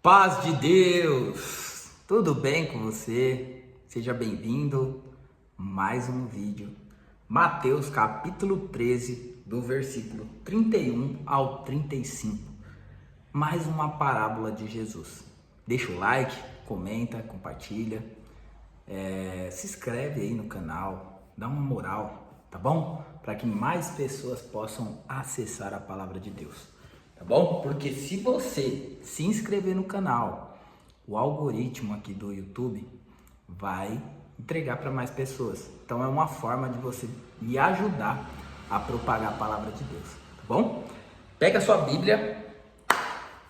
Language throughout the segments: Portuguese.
Paz de Deus! Tudo bem com você? Seja bem-vindo a mais um vídeo. Mateus capítulo 13, do versículo 31 ao 35. Mais uma parábola de Jesus. Deixa o like, comenta, compartilha, se inscreve aí no canal, dá uma moral, tá bom? Para que mais pessoas possam acessar a palavra de Deus. Tá bom? Porque se você se inscrever no canal, o algoritmo aqui do YouTube vai entregar para mais pessoas. Então é uma forma de você me ajudar a propagar a palavra de Deus, tá bom? Pega a sua Bíblia,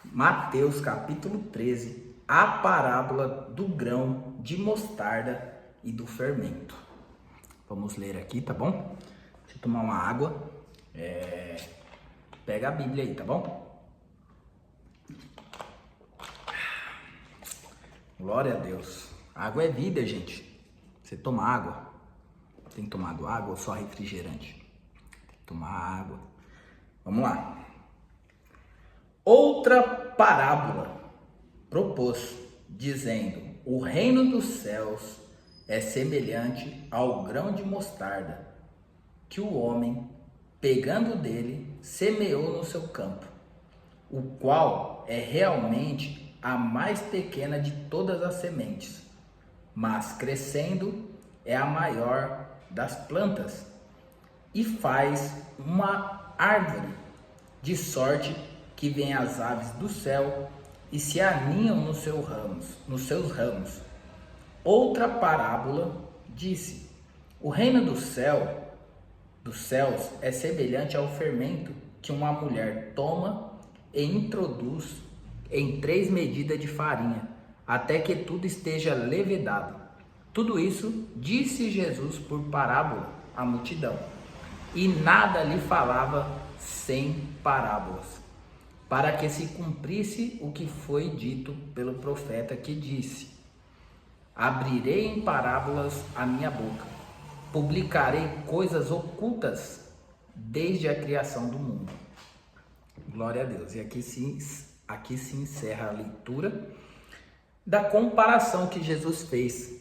Mateus capítulo 13, a parábola do grão de mostarda e do fermento. Vamos ler aqui, tá bom? Deixa eu tomar uma água. Pega a Bíblia aí, tá bom? Glória a Deus. Água é vida, gente. Você toma água. Tem tomado água ou só refrigerante? Tem que tomar água. Vamos lá. Outra parábola propôs, dizendo: o reino dos céus é semelhante ao grão de mostarda, que o homem, pegando dele, semeou no seu campo, o qual é realmente a mais pequena de todas as sementes, mas crescendo é a maior das plantas e faz uma árvore, de sorte que vêm as aves do céu e se aninham nos seus ramos. Outra parábola disse: o reino dos céus é semelhante ao fermento que uma mulher toma e introduz em 3 medidas de farinha, até que tudo esteja levedado. Tudo isso disse Jesus por parábola à multidão, e nada lhe falava sem parábolas, para que se cumprisse o que foi dito pelo profeta, que disse: abrirei em parábolas a minha boca, publicarei coisas ocultas desde a criação do mundo. Glória a Deus. E aqui se encerra a leitura da comparação que Jesus fez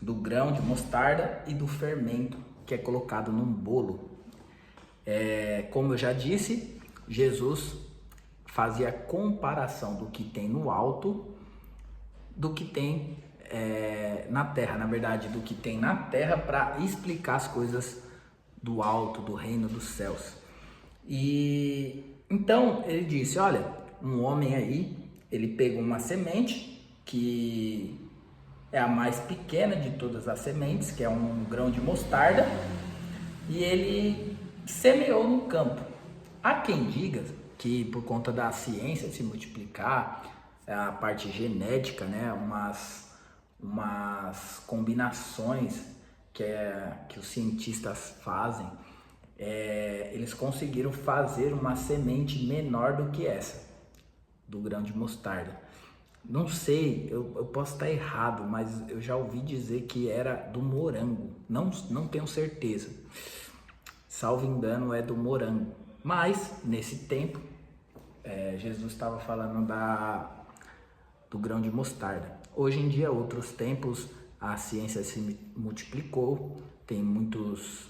do grão de mostarda e do fermento que é colocado num bolo. Como eu já disse, Jesus fazia comparação do que tem no alto, do que tem na terra, na verdade, do que tem na terra, para explicar as coisas do alto, do reino dos céus. E então ele disse: olha, um homem aí, ele pegou uma semente que é a mais pequena de todas as sementes, que é um grão de mostarda, e ele semeou no campo. Há quem diga que por conta da ciência se multiplicar, a parte genética, né, umas combinações que os cientistas fazem, eles conseguiram fazer uma semente menor do que essa, do grão de mostarda. Não sei, eu posso estar errado, mas eu já ouvi dizer que era do morango. Não tenho certeza. Salvo engano, é do morango. Mas, nesse tempo, Jesus estava falando do grão de mostarda. Hoje em dia, outros tempos, a ciência se multiplicou, tem muitas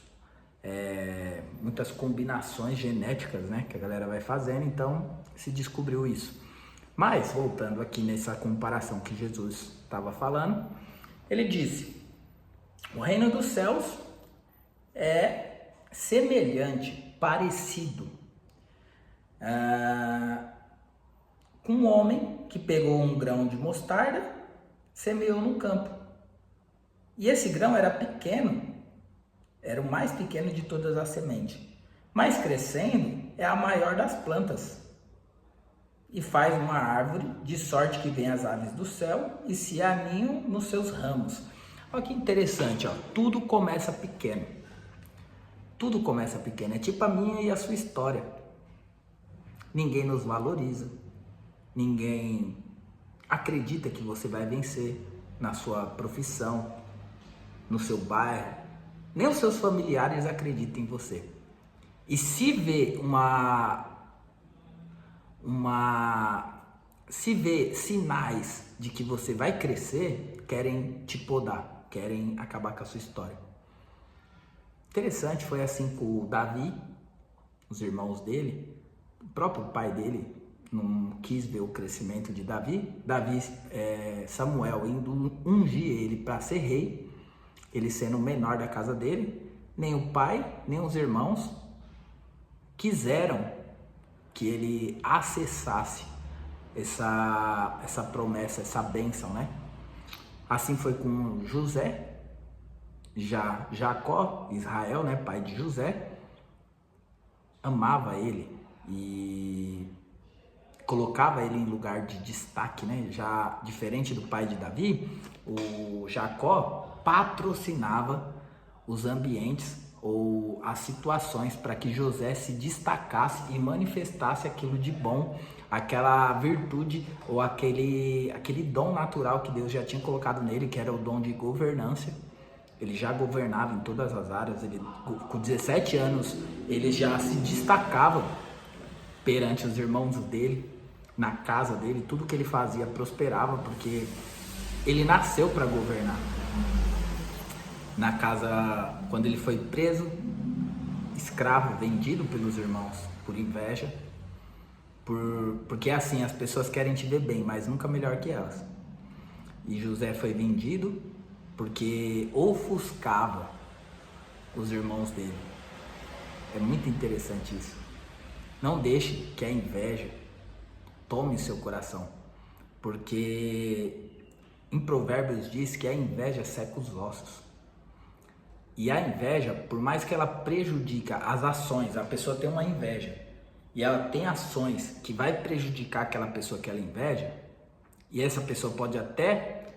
combinações genéticas, né, que a galera vai fazendo, então se descobriu isso. Mas, voltando aqui nessa comparação que Jesus estava falando, ele disse: o reino dos céus é semelhante, parecido, com um homem que pegou um grão de mostarda, semeou no campo. E esse grão era pequeno, era o mais pequeno de todas as sementes, mas crescendo é a maior das plantas e faz uma árvore, de sorte que vêm as aves do céu e se aninham nos seus ramos. Olha que interessante, ó. Tudo começa pequeno. Tudo começa pequeno. É tipo a minha e a sua história. Ninguém nos valoriza. Ninguém acredita que você vai vencer na sua profissão, no seu bairro. Nem os seus familiares acreditam em você. E se vê uma se vê sinais de que você vai crescer, querem te podar, querem acabar com a sua história. Interessante, foi assim com o Davi, os irmãos dele, o próprio pai dele não quis ver o crescimento de Davi. Samuel indo ungir ele para ser rei, ele sendo o menor da casa dele, nem o pai, nem os irmãos quiseram que ele acessasse essa promessa, essa bênção, né? Assim foi com José, Jacó, Israel, né, pai de José, amava ele e colocava ele em lugar de destaque, né? Já diferente do pai de Davi, o Jacó patrocinava os ambientes ou as situações para que José se destacasse e manifestasse aquilo de bom, aquela virtude ou aquele dom natural que Deus já tinha colocado nele, que era o dom de governância. Ele já governava em todas as áreas, ele, com 17 anos ele já se destacava perante os irmãos dele, na casa dele, tudo que ele fazia prosperava, porque ele nasceu para governar. Na casa, quando ele foi preso, escravo, vendido pelos irmãos por inveja, porque assim, as pessoas querem te ver bem, mas nunca melhor que elas. E José foi vendido porque ofuscava os irmãos dele. É muito interessante isso. Não deixe que a inveja tome seu coração, porque em Provérbios diz que a inveja seca os ossos. E a inveja, por mais que ela prejudique as ações, a pessoa tem uma inveja e ela tem ações que vai prejudicar aquela pessoa que ela inveja, e essa pessoa pode até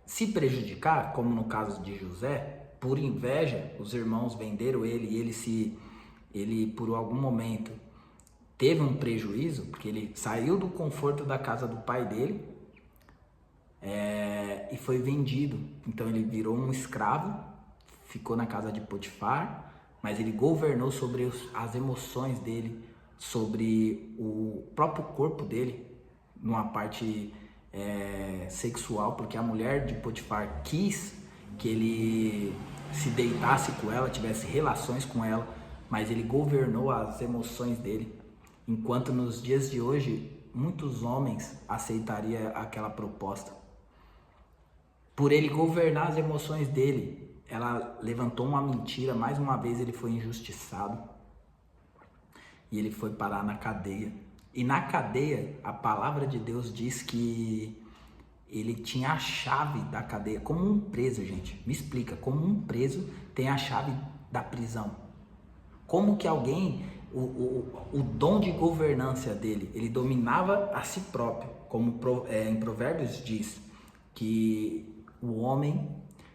se prejudicar, como no caso de José, por inveja, os irmãos venderam ele e ele por algum momento teve um prejuízo, porque ele saiu do conforto da casa do pai dele e foi vendido. Então ele virou um escravo, ficou na casa de Potifar, mas ele governou sobre as emoções dele, sobre o próprio corpo dele, numa parte sexual, porque a mulher de Potifar quis que ele se deitasse com ela, tivesse relações com ela, mas ele governou as emoções dele. Enquanto nos dias de hoje, muitos homens aceitariam aquela proposta. Por ele governar as emoções dele, ela levantou uma mentira, mais uma vez ele foi injustiçado. E ele foi parar na cadeia. E na cadeia, a palavra de Deus diz que ele tinha a chave da cadeia, como um preso, gente. Me explica, como um preso tem a chave da prisão. Como que alguém, o dom de governância dele, ele dominava a si próprio, como em Provérbios diz, que o homem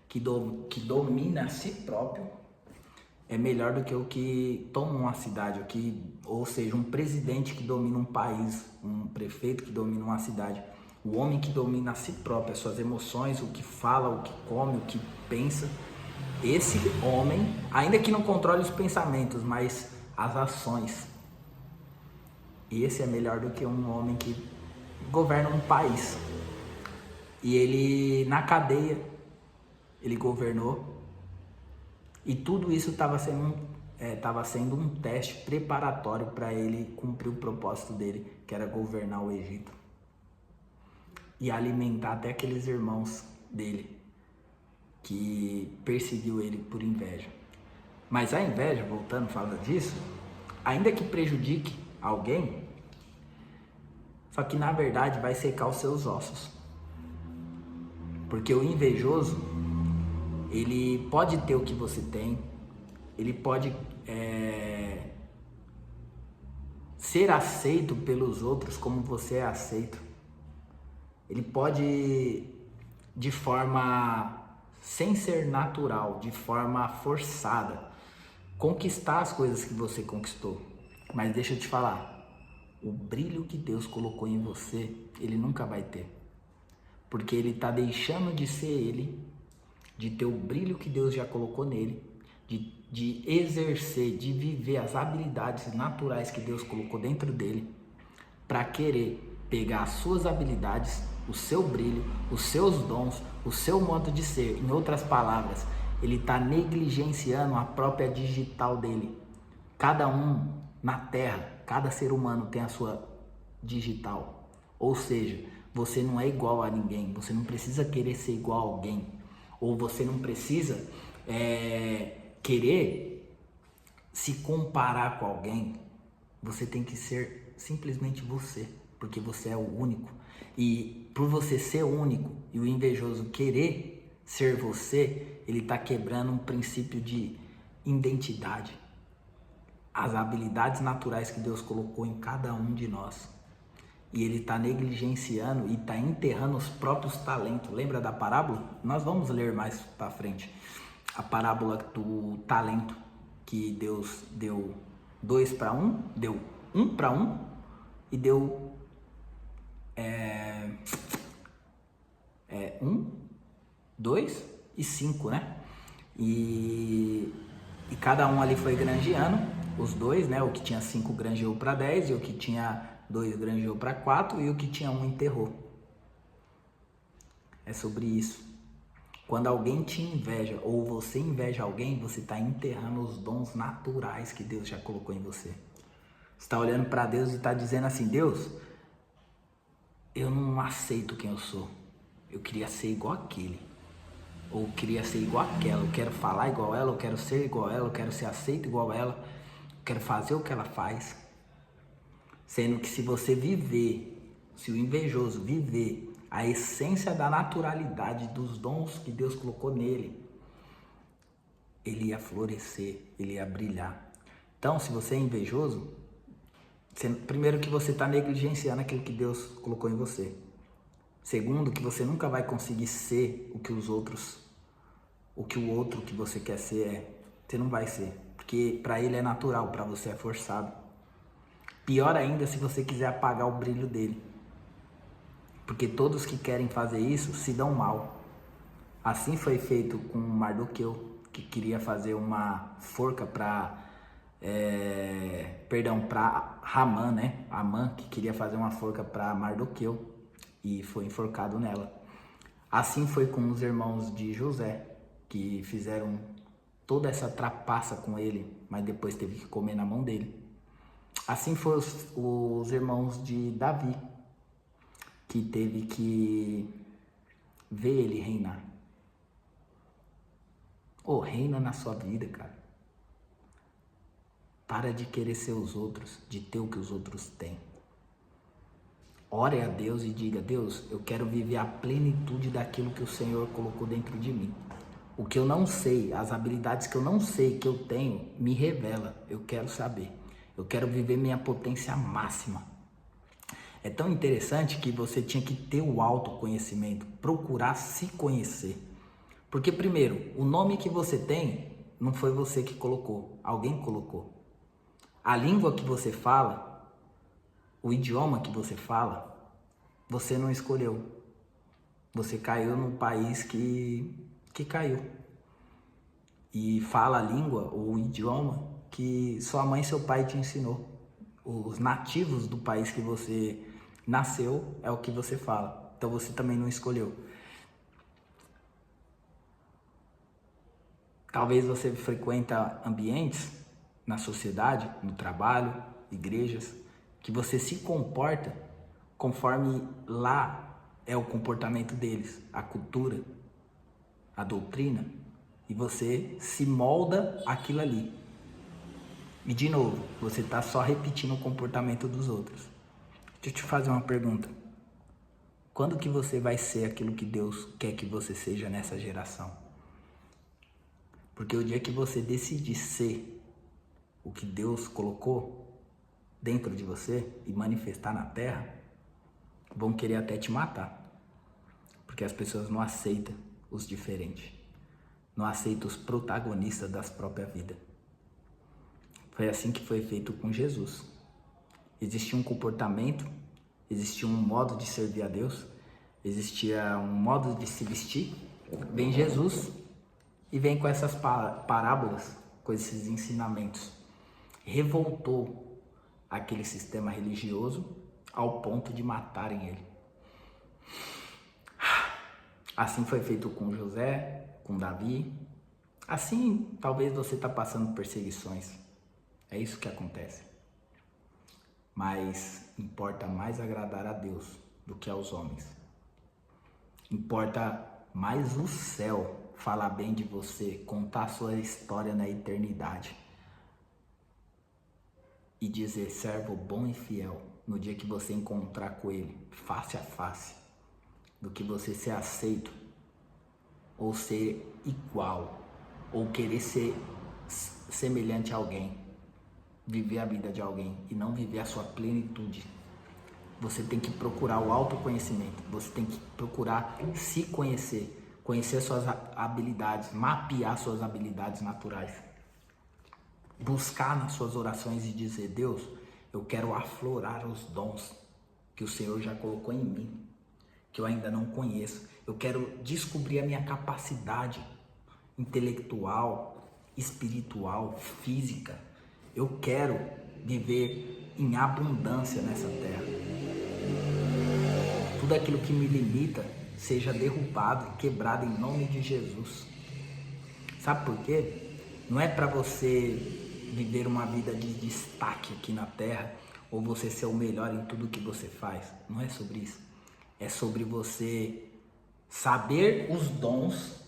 que domina a si próprio é melhor do que o que toma uma cidade, ou seja, um presidente que domina um país, um prefeito que domina uma cidade. O homem que domina a si próprio, as suas emoções, o que fala, o que come, o que pensa. Esse homem, ainda que não controle os pensamentos, mas as ações, esse é melhor do que um homem que governa um país. E ele, na cadeia, ele governou. E tudo isso estava sendo um teste preparatório para ele cumprir o propósito dele, que era governar o Egito. E alimentar até aqueles irmãos dele, que perseguiu ele por inveja. Mas a inveja, voltando a falar disso, ainda que prejudique alguém, só que na verdade vai secar os seus ossos. Porque o invejoso, ele pode ter o que você tem, ele pode ser aceito pelos outros como você é aceito. Ele pode, de forma sem ser natural, de forma forçada, conquistar as coisas que você conquistou. Mas deixa eu te falar, o brilho que Deus colocou em você, ele nunca vai ter. Porque ele está deixando de ser ele, de ter o brilho que Deus já colocou nele, de exercer, de viver as habilidades naturais que Deus colocou dentro dele, para querer pegar as suas habilidades, o seu brilho, os seus dons, o seu modo de ser. Em outras palavras, ele está negligenciando a própria digital dele. Cada um na Terra, cada ser humano tem a sua digital. Ou seja, você não é igual a ninguém, você não precisa querer ser igual a alguém. Ou você não precisa querer se comparar com alguém. Você tem que ser simplesmente você, porque você é o único. E por você ser único e o invejoso querer ser você, ele está quebrando um princípio de identidade. As habilidades naturais que Deus colocou em cada um de nós. E ele está negligenciando e está enterrando os próprios talentos. Lembra da parábola? Nós vamos ler mais para frente. A parábola do talento, que Deus deu 2 para 1, deu 1 para 1 e deu 1, 2 e 5, né? E cada um ali foi granjeando, os dois, né? O que tinha 5 granjeou para 10 e o que tinha 2 granjeou para 4 e o que tinha 1 enterrou. É sobre isso. Quando alguém te inveja ou você inveja alguém, você está enterrando os dons naturais que Deus já colocou em você. Você está olhando para Deus e está dizendo assim: Deus, eu não aceito quem eu sou. Eu queria ser igual aquele. Ou queria ser igual aquela. Eu quero falar igual ela, eu quero ser igual ela, eu quero ser aceito igual ela. Eu quero fazer o que ela faz. Sendo que se você viver, se o invejoso viver a essência da naturalidade dos dons que Deus colocou nele, ele ia florescer, ele ia brilhar. Então, se você é invejoso, primeiro que você está negligenciando aquilo que Deus colocou em você. Segundo, que você nunca vai conseguir ser o que o outro que você quer ser é. Você não vai ser, porque para ele é natural, para você é forçado. Pior ainda se você quiser apagar o brilho dele. Porque todos que querem fazer isso se dão mal. Assim foi feito com Mardoqueu, que queria fazer uma forca para Hamã, né? Amã, que queria fazer uma forca para Mardoqueu e foi enforcado nela. Assim foi com os irmãos de José, que fizeram toda essa trapaça com ele, mas depois teve que comer na mão dele. Assim foram os irmãos de Davi, que teve que ver ele reinar. Reina na sua vida, cara. Para de querer ser os outros, de ter o que os outros têm. Ore a Deus e diga: Deus, eu quero viver a plenitude daquilo que o Senhor colocou dentro de mim. O que eu não sei, as habilidades que eu não sei que eu tenho, me revela. Eu quero saber. Eu quero viver minha potência máxima. É tão interessante que você tinha que ter o autoconhecimento, procurar se conhecer. Porque primeiro, o nome que você tem não foi você que colocou, alguém colocou. A língua que você fala, o idioma que você fala, você não escolheu. Você caiu num país que caiu. E fala a língua ou o idioma que sua mãe e seu pai te ensinou. Os nativos do país que você nasceu é o que você fala. Então você também não escolheu. Talvez você frequenta ambientes na sociedade, no trabalho, igrejas, que você se comporta conforme lá é o comportamento deles, a cultura, a doutrina, e você se molda aquilo ali. E de novo, você está só repetindo o comportamento dos outros. Deixa eu te fazer uma pergunta. Quando que você vai ser aquilo que Deus quer que você seja nessa geração? Porque o dia que você decidir ser o que Deus colocou dentro de você e manifestar na terra, vão querer até te matar. Porque as pessoas não aceitam os diferentes. Não aceitam os protagonistas das próprias vidas. Foi assim que foi feito com Jesus. Existia um comportamento, existia um modo de servir a Deus, existia um modo de se vestir. Vem Jesus e vem com essas parábolas, com esses ensinamentos. Revoltou aquele sistema religioso, ao ponto de matarem ele. Assim foi feito com José, com Davi. Assim, talvez você está passando perseguições. É isso que acontece. Mas importa mais agradar a Deus do que aos homens. Importa mais o céu falar bem de você, contar sua história na eternidade e dizer servo bom e fiel no dia que você encontrar com ele, face a face, do que você ser aceito ou ser igual ou querer ser semelhante a alguém, viver a vida de alguém e não viver a sua plenitude. Você tem que procurar o autoconhecimento, você tem que procurar se conhecer, conhecer suas habilidades, mapear suas habilidades naturais, buscar nas suas orações e dizer: Deus, eu quero aflorar os dons que o Senhor já colocou em mim, que eu ainda não conheço. Eu quero descobrir a minha capacidade intelectual, espiritual, física. Eu quero viver em abundância nessa terra. Tudo aquilo que me limita seja derrubado e quebrado em nome de Jesus. Sabe por quê? Não é para você viver uma vida de destaque aqui na terra ou você ser o melhor em tudo que você faz. Não é sobre isso. É sobre você saber os dons,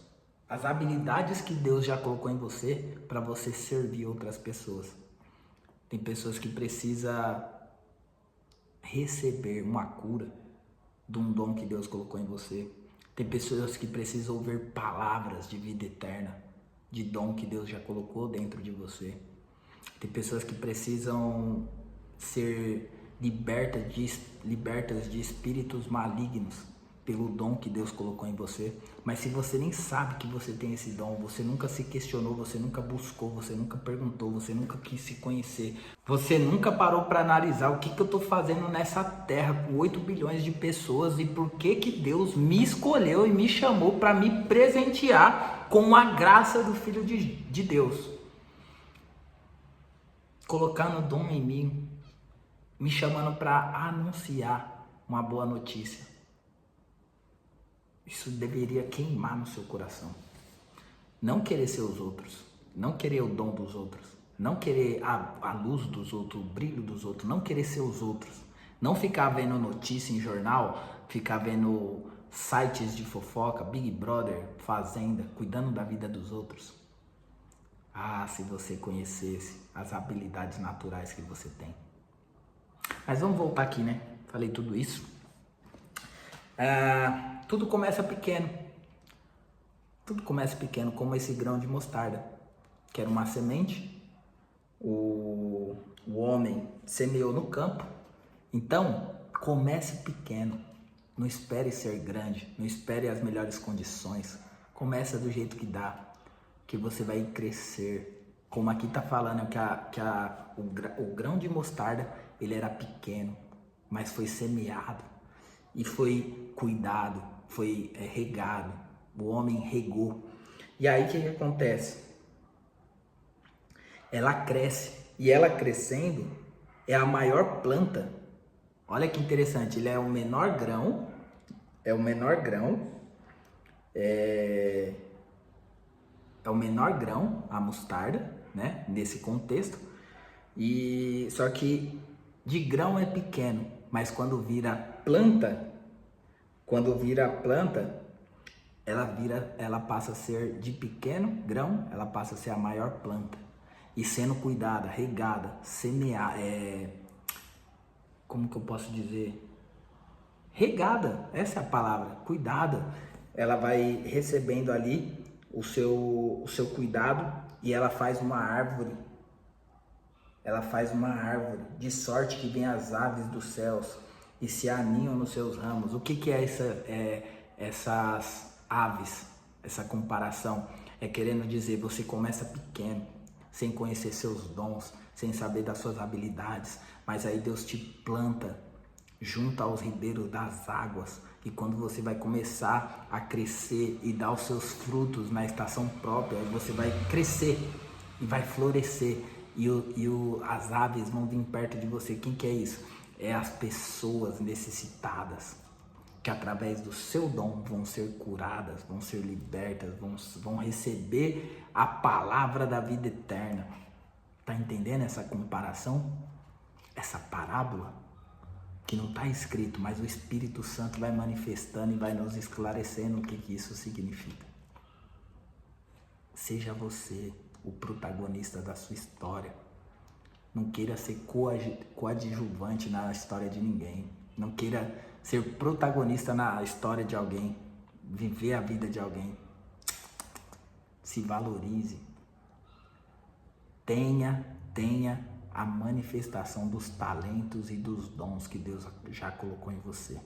as habilidades que Deus já colocou em você para você servir outras pessoas. Tem pessoas que precisam receber uma cura de um dom que Deus colocou em você. Tem pessoas que precisam ouvir palavras de vida eterna, de dom que Deus já colocou dentro de você. Tem pessoas que precisam ser libertas de espíritos malignos pelo dom que Deus colocou em você. Mas se você nem sabe que você tem esse dom, você nunca se questionou, você nunca buscou, você nunca perguntou, você nunca quis se conhecer, você nunca parou para analisar o que eu estou fazendo nessa terra com 8 bilhões de pessoas e por que Deus me escolheu e me chamou para me presentear com a graça do Filho de Deus, colocando dom em mim, me chamando para anunciar uma boa notícia. Isso deveria queimar no seu coração. Não querer ser os outros, não querer o dom dos outros, não querer a luz dos outros, o brilho dos outros, não querer ser os outros. Não ficar vendo notícia em jornal, ficar vendo sites de fofoca, Big Brother, Fazenda, cuidando da vida dos outros. Ah, se você conhecesse as habilidades naturais que você tem. Mas vamos voltar aqui, né? Falei tudo isso. Tudo começa pequeno. Tudo começa pequeno, como esse grão de mostarda, que era uma semente. O homem semeou no campo. Então, comece pequeno. Não espere ser grande. Não espere as melhores condições. Começa do jeito que dá, que você vai crescer. Como aqui está falando que o grão de mostarda, ele era pequeno, mas foi semeado e foi cuidado, foi regado. O homem regou. E aí o que acontece? Ela cresce, e ela crescendo é a maior planta. Olha que interessante, ele é o menor grão, é o menor grão, a mostarda, né? Nesse contexto. E só que de grão é pequeno, mas quando vira planta, ela passa a ser de pequeno grão, ela passa a ser a maior planta. E sendo cuidada, regada, semeada, como que eu posso dizer? Regada, essa é a palavra, cuidada. Ela vai recebendo ali o seu cuidado e ela faz uma árvore. Ela faz uma árvore, de sorte que vem as aves dos céus e se aninham nos seus ramos. O que é essas aves? Essa comparação é querendo dizer, você começa pequeno, sem conhecer seus dons, sem saber das suas habilidades, mas aí Deus te planta junto aos ribeiros das águas, e quando você vai começar a crescer e dar os seus frutos na estação própria, você vai crescer e vai florescer, e as aves vão vir perto de você. Quem que é isso? é as pessoas necessitadas, que através do seu dom vão ser curadas, vão ser libertas, vão receber a palavra da vida eterna. Tá entendendo essa comparação? Essa parábola? Que não está escrito, mas o Espírito Santo vai manifestando e vai nos esclarecendo o que isso significa. Seja você o protagonista da sua história. Não queira ser coadjuvante na história de ninguém. Não queira ser protagonista na história de alguém. Viver a vida de alguém. Se valorize. Tenha a manifestação dos talentos e dos dons que Deus já colocou em você.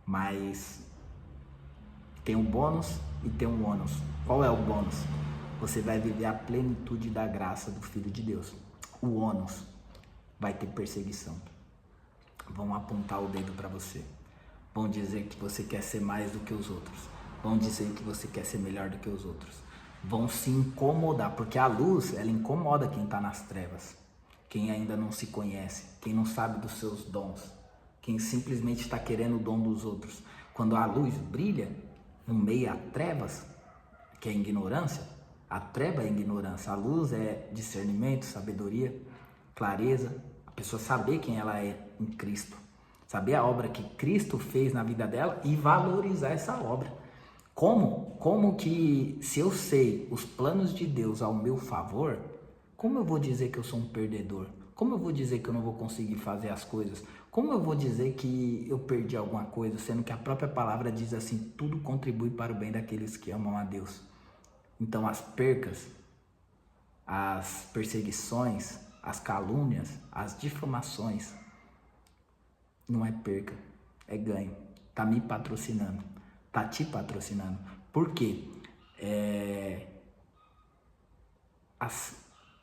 Mas tem um bônus e tem um ônus. Qual é o bônus? Você vai viver a plenitude da graça do Filho de Deus. O ônus vai ter perseguição. Vão apontar o dedo para você. Vão dizer que você quer ser mais do que os outros. Vão dizer que você quer ser melhor do que os outros. Vão se incomodar, porque a luz, ela incomoda quem está nas trevas. Quem ainda não se conhece, quem não sabe dos seus dons. Quem simplesmente está querendo o dom dos outros. Quando a luz brilha, no meio a trevas, que é ignorância, a treva é ignorância, a luz é discernimento, sabedoria, clareza, a pessoa saber quem ela é em Cristo, saber a obra que Cristo fez na vida dela e valorizar essa obra. Como que, se eu sei os planos de Deus ao meu favor, como eu vou dizer que eu sou um perdedor? Como eu vou dizer que eu não vou conseguir fazer as coisas? Como eu vou dizer que eu perdi alguma coisa, sendo que a própria palavra diz assim, tudo contribui para o bem daqueles que amam a Deus. Então as percas, as perseguições, as calúnias, as difamações, não é perca, é ganho. Tá me patrocinando, tá te patrocinando. Por quê? As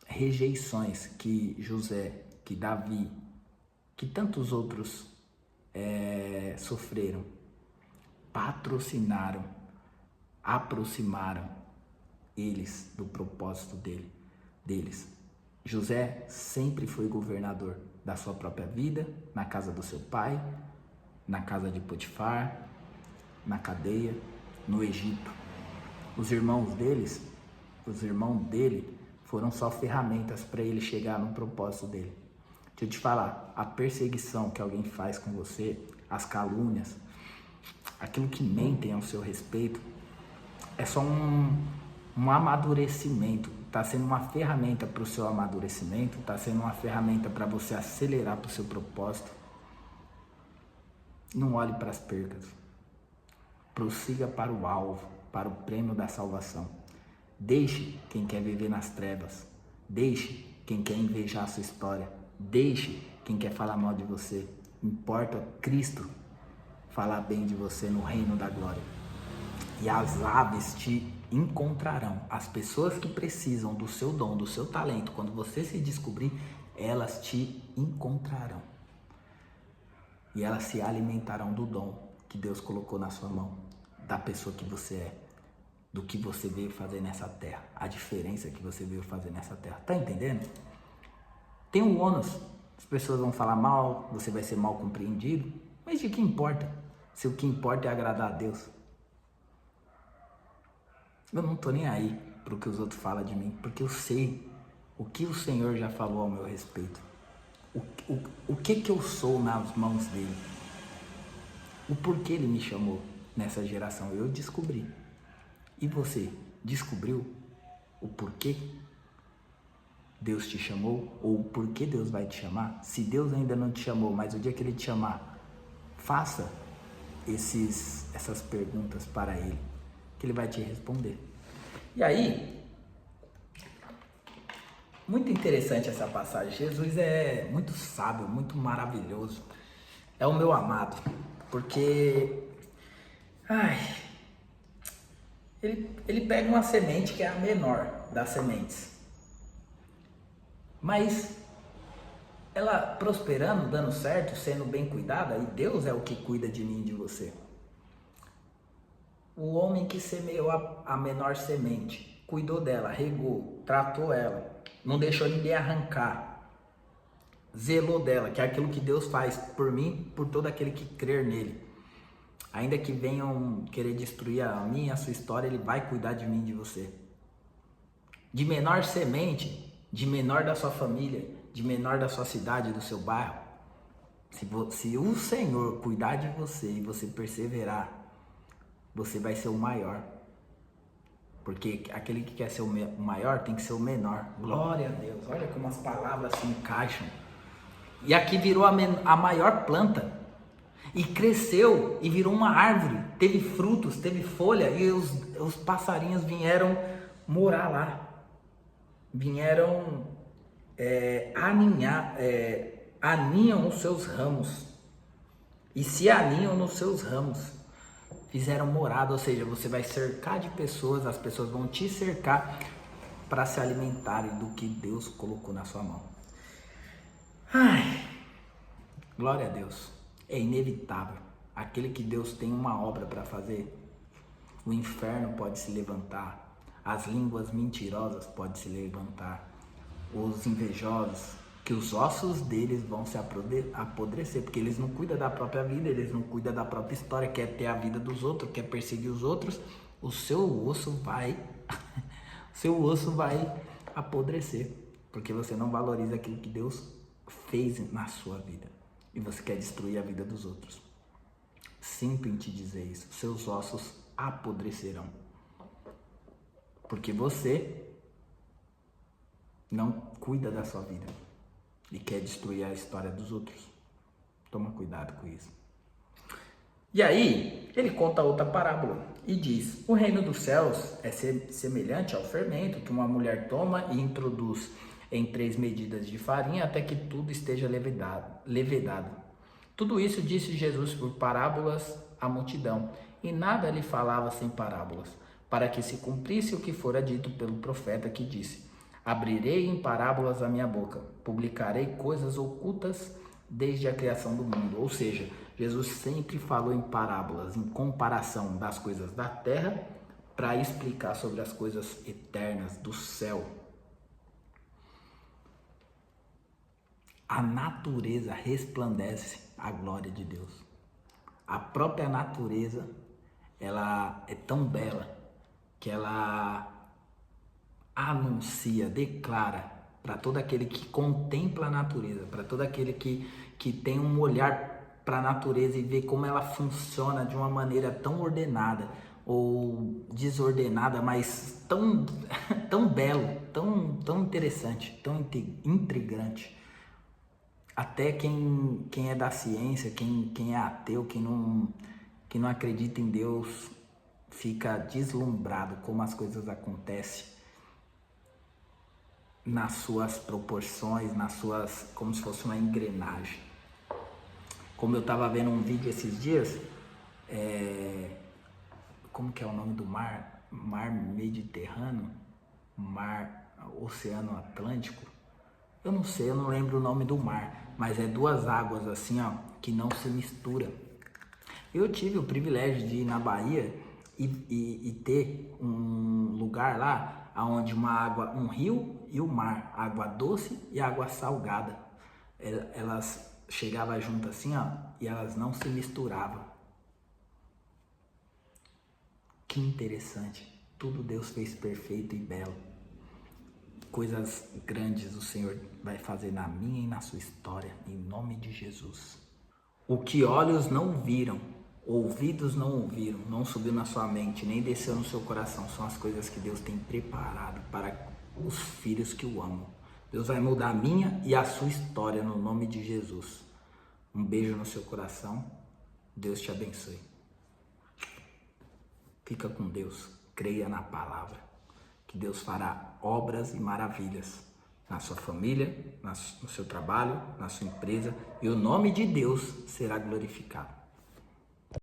rejeições que José, que Davi, que tantos outros sofreram, patrocinaram, aproximaram eles do propósito deles. José sempre foi governador da sua própria vida, na casa do seu pai, na casa de Potifar, na cadeia, no Egito. Os irmãos dele foram só ferramentas para ele chegar no propósito dele. Deixa eu te falar, a perseguição que alguém faz com você, as calúnias, aquilo que mentem ao seu respeito, é só um amadurecimento. Está sendo uma ferramenta para o seu amadurecimento, está sendo uma ferramenta para você acelerar para o seu propósito. Não olhe para as percas. Prossiga para o alvo, para o prêmio da salvação. Deixe quem quer viver nas trevas. Deixe quem quer invejar a sua história. Deixe quem quer falar mal de você. Importa Cristo falar bem de você no reino da glória. E as aves te encontrarão. As pessoas que precisam do seu dom, do seu talento, quando você se descobrir, elas te encontrarão. E elas se alimentarão do dom que Deus colocou na sua mão, da pessoa que você é, do que você veio fazer nessa terra, a diferença que você veio fazer nessa terra. Tá entendendo? Tem um ônus. As pessoas vão falar mal, você vai ser mal compreendido, mas de que importa? Se o que importa é agradar a Deus. Eu não tô nem aí pro que os outros falam de mim, porque eu sei o que o Senhor já falou ao meu respeito. O que eu sou nas mãos dele. O porquê ele me chamou nessa geração. Eu descobri. E você descobriu o porquê Deus te chamou? Ou o porquê Deus vai te chamar? Se Deus ainda não te chamou, mas o dia que ele te chamar, faça essas perguntas para ele, que ele vai te responder. E aí, muito interessante essa passagem. Jesus é muito sábio, muito maravilhoso. É o meu amado, porque ele pega uma semente que é a menor das sementes, mas ela prosperando, dando certo, sendo bem cuidada, e Deus é o que cuida de mim e de você. O homem que semeou a menor semente, cuidou dela, regou, tratou ela, não deixou ninguém arrancar. zelou dela, que é aquilo que Deus faz por mim, por todo aquele que crer nele. Ainda que venham querer destruir a minha e a sua história, ele vai cuidar de mim e de você. De menor semente, de menor da sua família, de menor da sua cidade, do seu bairro, se o Senhor cuidar de você e você perseverar, você vai ser o maior. Porque aquele que quer ser o maior tem que ser o menor. Glória a Deus. Olha como as palavras se encaixam. E aqui virou a maior planta. E cresceu e virou uma árvore. Teve frutos, teve folha. E os passarinhos vieram morar lá. Vieram aninham os seus ramos. E se aninham nos seus ramos. Fizeram morada, ou seja, você vai cercar de pessoas, as pessoas vão te cercar para se alimentarem do que Deus colocou na sua mão. Ai, glória a Deus, é inevitável. Aquele que Deus tem uma obra para fazer, o inferno pode se levantar, as línguas mentirosas podem se levantar, os invejosos, que os ossos deles vão se apodrecer, porque eles não cuidam da própria vida, eles não cuidam da própria história, quer ter a vida dos outros, quer perseguir os outros, o seu osso vai apodrecer, porque você não valoriza aquilo que Deus fez na sua vida, e você quer destruir a vida dos outros. Sinto em te dizer isso, seus ossos apodrecerão, porque você não cuida da sua vida e quer destruir a história dos outros. Toma cuidado com isso. E aí, ele conta outra parábola e diz: o reino dos céus é semelhante ao fermento que uma mulher toma e introduz em 3 medidas de farinha até que tudo esteja levedado. Tudo isso disse Jesus por parábolas à multidão, e nada lhe falava sem parábolas, para que se cumprisse o que fora dito pelo profeta que disse: abrirei em parábolas a minha boca, publicarei coisas ocultas desde a criação do mundo. Ou seja, Jesus sempre falou em parábolas, em comparação das coisas da terra, para explicar sobre as coisas eternas do céu. A natureza resplandece a glória de Deus. A própria natureza, ela é tão bela que ela anuncia, declara para todo aquele que contempla a natureza, para todo aquele que tem um olhar para a natureza e vê como ela funciona de uma maneira tão ordenada ou desordenada, mas tão belo, tão interessante, tão intrigante. Até quem é da ciência, quem é ateu, quem não acredita em Deus, fica deslumbrado como as coisas acontecem nas suas proporções, como se fosse uma engrenagem. Como eu estava vendo um vídeo esses dias, como que é o nome do mar? Mar Mediterrâneo? Oceano Atlântico? Eu não sei, eu não lembro o nome do mar, mas é 2 águas assim, ó, que não se misturam. Eu tive o privilégio de ir na Bahia e ter um lugar lá onde um rio e o mar, água doce e água salgada, elas chegavam juntas assim, ó, e elas não se misturavam. Que interessante, tudo Deus fez perfeito e belo. Coisas grandes o Senhor vai fazer na minha e na sua história, em nome de Jesus. O que olhos não viram, ouvidos não ouviram, não subiu na sua mente, nem desceu no seu coração, são as coisas que Deus tem preparado para os filhos que o amam. Deus vai mudar a minha e a sua história no nome de Jesus. Um beijo no seu coração, Deus te abençoe. Fica com Deus, creia na palavra, que Deus fará obras e maravilhas na sua família, no seu trabalho, na sua empresa, e o nome de Deus será glorificado.